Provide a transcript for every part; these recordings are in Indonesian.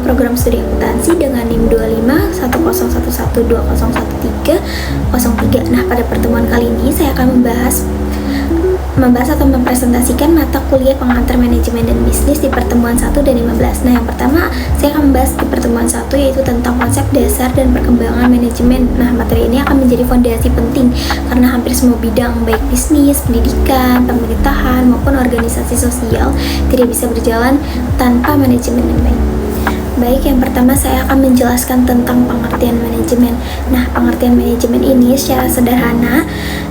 program studi akuntansi dengan NIM 251011201303. Nah, pada pertemuan kali ini saya akan membahas atau mempresentasikan mata kuliah pengantar manajemen dan bisnis di pertemuan 1 dan 15. Nah, yang pertama saya akan membahas di pertemuan 1 yaitu tentang konsep dasar dan perkembangan manajemen. Nah, materi ini akan menjadi fondasi penting karena hampir semua bidang baik bisnis, pendidikan, pemerintahan maupun organisasi sosial tidak bisa berjalan tanpa manajemen yang baik. Baik, yang pertama saya akan menjelaskan tentang pengertian manajemen. Nah, pengertian manajemen ini secara sederhana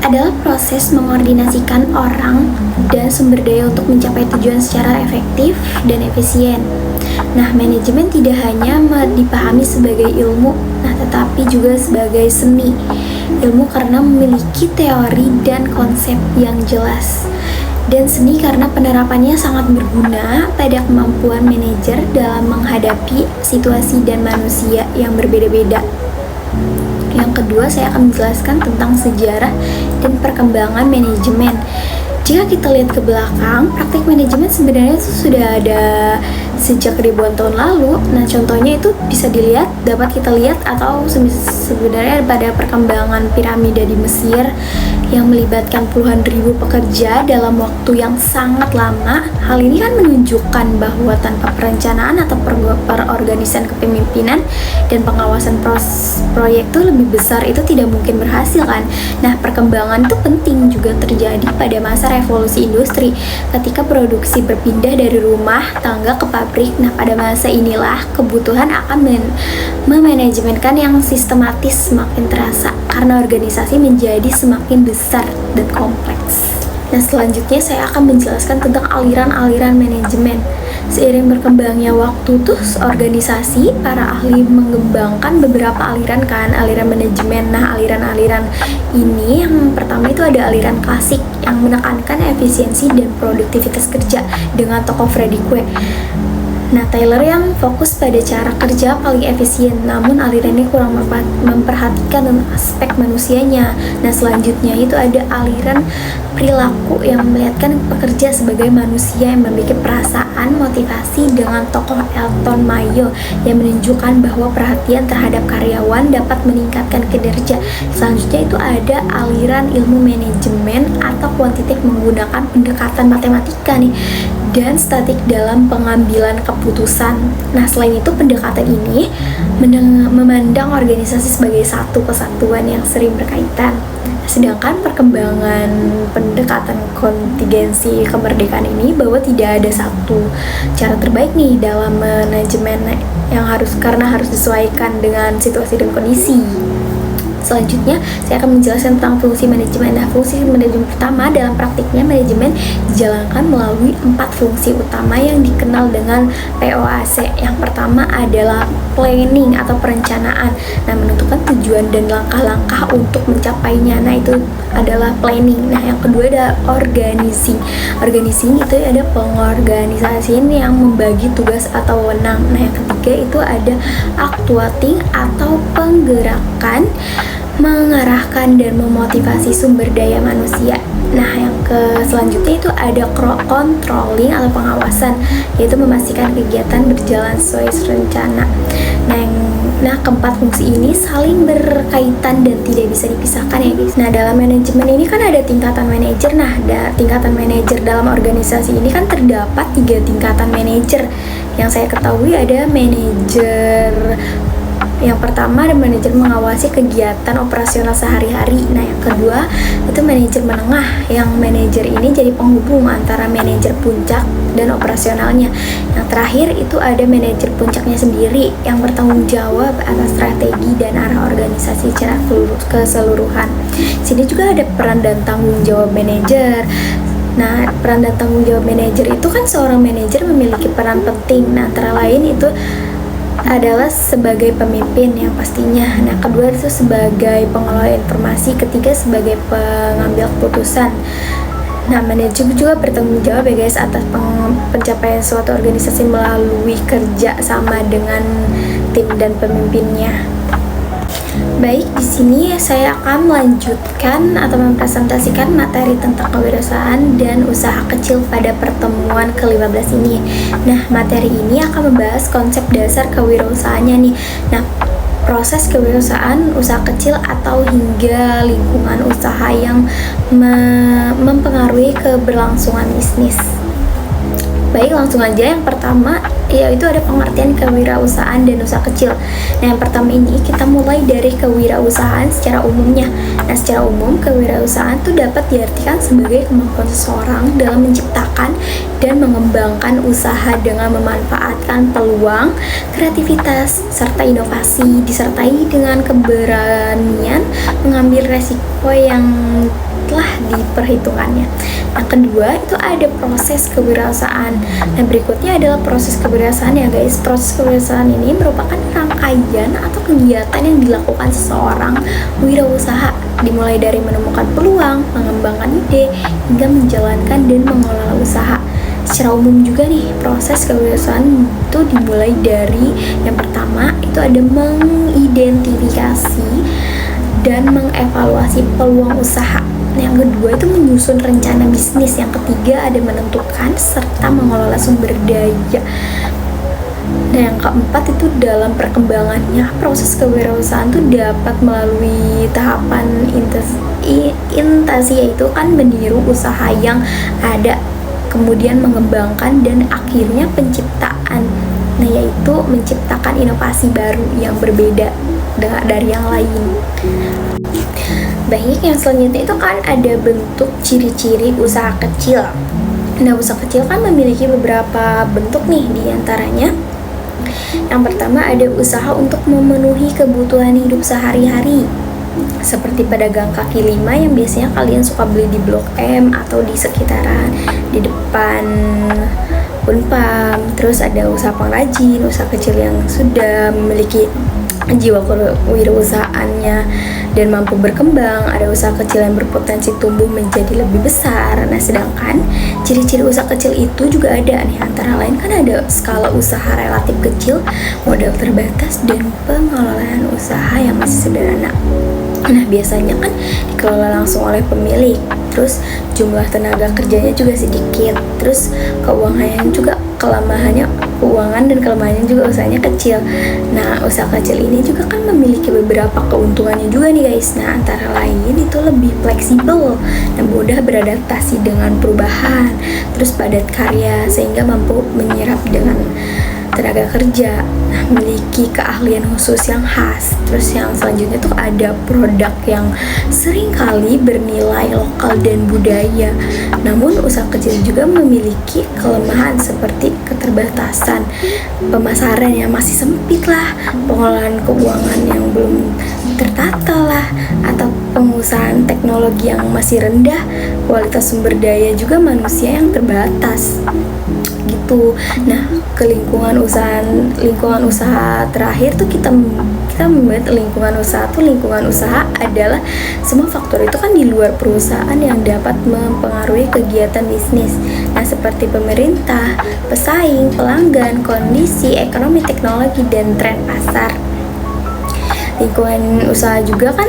adalah proses mengordinasikan orang dan sumber daya untuk mencapai tujuan secara efektif dan efisien. Nah, manajemen tidak hanya dipahami sebagai ilmu, tetapi juga sebagai seni. Ilmu karena memiliki teori dan konsep yang jelas. Dan seni karena penerapannya sangat berguna pada kemampuan manajer dalam menghadapi situasi dan manusia yang berbeda-beda. Yang kedua, saya akan menjelaskan tentang sejarah dan perkembangan manajemen. Jika kita lihat ke belakang, praktik manajemen sebenarnya itu sudah ada sejak ribuan tahun lalu. Nah, contohnya itu bisa dapat kita lihat atau sebenarnya pada perkembangan piramida di Mesir yang melibatkan puluhan ribu pekerja dalam waktu yang sangat lama. Hal ini kan menunjukkan bahwa tanpa perencanaan atau perorganisan kepemimpinan dan pengawasan proyek itu lebih besar itu tidak mungkin berhasil kan. Nah, perkembangan itu penting juga terjadi pada masa revolusi industri ketika produksi berpindah dari rumah tangga ke pabrik. Nah, pada masa inilah kebutuhan akan memanajemenkan yang sistematis semakin terasa karena organisasi menjadi semakin besar dan kompleks. Nah, selanjutnya saya akan menjelaskan tentang aliran-aliran manajemen. Seiring berkembangnya waktu organisasi, para ahli mengembangkan beberapa aliran manajemen. Nah, aliran-aliran ini yang pertama itu ada aliran klasik yang menekankan efisiensi dan produktivitas kerja dengan tokoh Freddy Kwe. Nah, Taylor yang fokus pada cara kerja paling efisien, namun aliran ini kurang memperhatikan aspek manusianya. Nah, selanjutnya itu ada aliran perilaku yang melihatkan pekerja sebagai manusia yang memiliki perasaan, motivasi dengan tokoh Elton Mayo yang menunjukkan bahwa perhatian terhadap karyawan dapat meningkatkan kinerja. Selanjutnya itu ada aliran ilmu manajemen atau kuantitatif menggunakan pendekatan matematika nih dan statik dalam pengambilan keputusan. Nah, selain itu pendekatan ini memandang organisasi sebagai satu kesatuan yang sering berkaitan. Sedangkan perkembangan pendekatan kontingensi kemerdekaan ini bahwa tidak ada satu cara terbaik nih dalam manajemen yang harus disesuaikan dengan situasi dan kondisi. Selanjutnya, saya akan menjelaskan tentang fungsi manajemen. Nah, fungsi manajemen pertama dalam praktiknya manajemen dijalankan melalui 4 fungsi utama yang dikenal dengan POAC. Yang pertama adalah planning atau perencanaan. Nah, menentukan tujuan dan langkah-langkah untuk mencapainya. Nah, itu adalah planning. Nah, yang kedua adalah organizing. Organizing itu ada pengorganisasian yang membagi tugas atau wewenang. Nah, yang ketiga itu ada actuating atau penggerakan, mengarahkan dan memotivasi sumber daya manusia. Nah, yang selanjutnya itu ada controlling atau pengawasan, yaitu memastikan kegiatan berjalan sesuai rencana. Nah, keempat fungsi ini saling berkaitan dan tidak bisa dipisahkan ya guys. Nah, dalam manajemen ini kan ada tingkatan manajer. Nah, tingkatan manajer dalam organisasi ini kan terdapat 3 tingkatan manajer. Yang saya ketahui ada manajer yang pertama ada manajer mengawasi kegiatan operasional sehari-hari. Nah, yang kedua itu manajer menengah, yang manajer ini jadi penghubung antara manajer puncak dan operasionalnya. Yang terakhir itu ada manajer puncaknya sendiri yang bertanggung jawab atas strategi dan arah organisasi secara keseluruhan. Sini juga ada peran dan tanggung jawab manajer. Nah, peran dan tanggung jawab manajer itu kan seorang manajer memiliki peran penting. Nah, antara lain itu adalah sebagai pemimpin yang pastinya. Nah, kedua itu sebagai pengelola informasi, ketiga sebagai pengambil keputusan. Nah, manajer juga bertanggung jawab ya guys atas pencapaian suatu organisasi melalui kerja sama dengan tim dan pemimpinnya. Baik, di sini saya akan melanjutkan atau mempresentasikan materi tentang kewirausahaan dan usaha kecil pada pertemuan ke-15 ini. Nah, materi ini akan membahas konsep dasar kewirausahaannya nih. Nah, proses kewirausahaan usaha kecil atau hingga lingkungan usaha yang mempengaruhi keberlangsungan bisnis. Baik, langsung aja. Yang pertama yaitu ada pengertian kewirausahaan dan usaha kecil. Nah, yang pertama ini kita mulai dari kewirausahaan secara umumnya. Nah, secara umum kewirausahaan itu dapat diartikan sebagai kemampuan seseorang dalam menciptakan dan mengembangkan usaha dengan memanfaatkan peluang, kreativitas, serta inovasi, disertai dengan keberanian mengambil resiko yang telah diperhitungkannya. Yang kedua itu ada proses kewirausahaan. Nah, berikutnya adalah proses kewirausahaan ya guys. Proses kewirausahaan ini merupakan rangkaian atau kegiatan yang dilakukan seseorang wirausaha, dimulai dari menemukan peluang, mengembangkan ide, hingga menjalankan dan mengelola usaha. Secara umum juga nih, proses kewirausahaan itu dimulai dari yang pertama itu ada mengidentifikasi dan mengevaluasi peluang usaha. Yang kedua itu menyusun rencana bisnis. Yang ketiga ada menentukan serta mengelola sumber daya. Nah, yang keempat itu dalam perkembangannya proses kewirausahaan itu dapat melalui tahapan intasi, yaitu kan meniru usaha yang ada, kemudian mengembangkan dan akhirnya penciptaan. Nah, yaitu menciptakan inovasi baru yang berbeda dari yang lain. Baik, yang selanjutnya itu kan ada bentuk ciri-ciri usaha kecil. Nah, usaha kecil kan memiliki beberapa bentuk nih, diantaranya yang pertama ada usaha untuk memenuhi kebutuhan hidup sehari-hari, seperti pedagang kaki lima yang biasanya kalian suka beli di Blok M atau di sekitaran di depan Unpam. Terus ada usaha pengrajin, usaha kecil yang sudah memiliki jiwa kewirausahaannya dan mampu berkembang. Ada usaha kecil yang berpotensi tumbuh menjadi lebih besar. Nah, sedangkan ciri-ciri usaha kecil itu juga ada nih, antara lain kan ada skala usaha relatif kecil, modal terbatas, dan pengelolaan usaha yang masih sederhana. Nah, biasanya kan dikelola langsung oleh pemilik. Terus jumlah tenaga kerjanya juga sedikit. Terus keuangan dan kelemahannya juga usahanya kecil. Nah, usaha kecil ini juga kan memiliki beberapa keuntungannya juga nih guys. Nah, antara lain itu lebih fleksibel dan mudah beradaptasi dengan perubahan. Terus padat karya sehingga mampu menyerap dengan tenaga kerja. Nah, memiliki keahlian khusus yang khas. Terus yang selanjutnya tuh ada produk yang seringkali bernilai lokal dan budaya. Namun usaha kecil juga memiliki kelemahan seperti keterbatasan pemasaran yang masih sempit lah, pengelolaan keuangan yang belum tertata lah, atau pengusahaan teknologi yang masih rendah, kualitas sumber daya juga manusia yang terbatas gitu. Nah, ke lingkungan usaha terakhir tuh kita membuat lingkungan usaha adalah semua faktor itu kan di luar perusahaan yang dapat mempengaruhi kegiatan bisnis. Nah, seperti pemerintah, pesaing, pelanggan, kondisi ekonomi, teknologi, dan tren pasar. Lingkungan usaha juga kan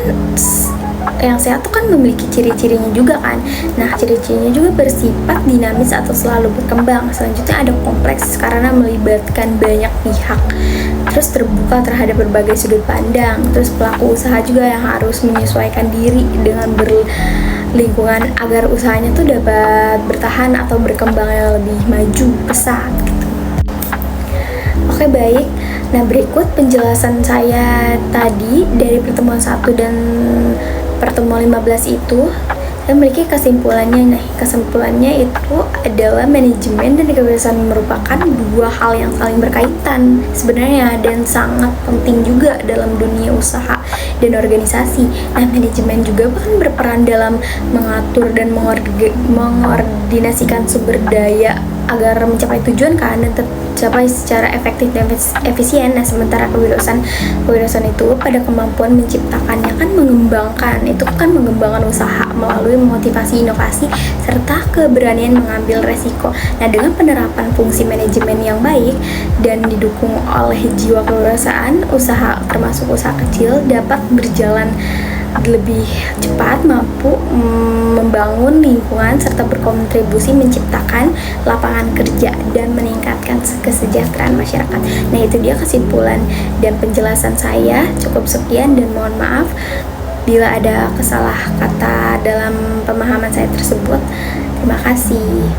yang sehat tuh kan memiliki ciri-cirinya juga kan. Nah, ciri-cirinya juga bersifat dinamis atau selalu berkembang. Selanjutnya ada kompleks karena melibatkan banyak pihak. Terus terbuka terhadap berbagai sudut pandang. Terus pelaku usaha juga yang harus menyesuaikan diri dengan lingkungan agar usahanya tuh dapat bertahan atau berkembang yang lebih maju, pesat gitu. Oke, baik. Nah, berikut penjelasan saya tadi dari pertemuan 1 dan pertemuan 15 itu. Saya memiliki kesimpulannya. Nah, kesimpulannya itu adalah manajemen dan kewirausahaan merupakan dua hal yang saling berkaitan sebenarnya dan sangat penting juga dalam dunia usaha dan organisasi. Nah, manajemen juga bahkan berperan dalam mengatur dan mengordinasikan sumber daya agar mencapai tujuan kan, dan tercapai secara efektif dan efisien. Nah, sementara kewirausahaan itu pada kemampuan menciptakannya kan, mengembangkan usaha melalui motivasi inovasi serta keberanian mengambil resiko. Nah, dengan penerapan fungsi manajemen yang baik dan didukung oleh jiwa kewirausahaan, usaha termasuk usaha kecil dapat berjalan lebih cepat, mampu membangun lingkungan serta berkontribusi menciptakan lapangan kerja dan meningkatkan kesejahteraan masyarakat. Nah, itu dia kesimpulan dan penjelasan saya. Cukup sekian dan mohon maaf bila ada kesalah kata dalam pemahaman saya tersebut. Terima kasih.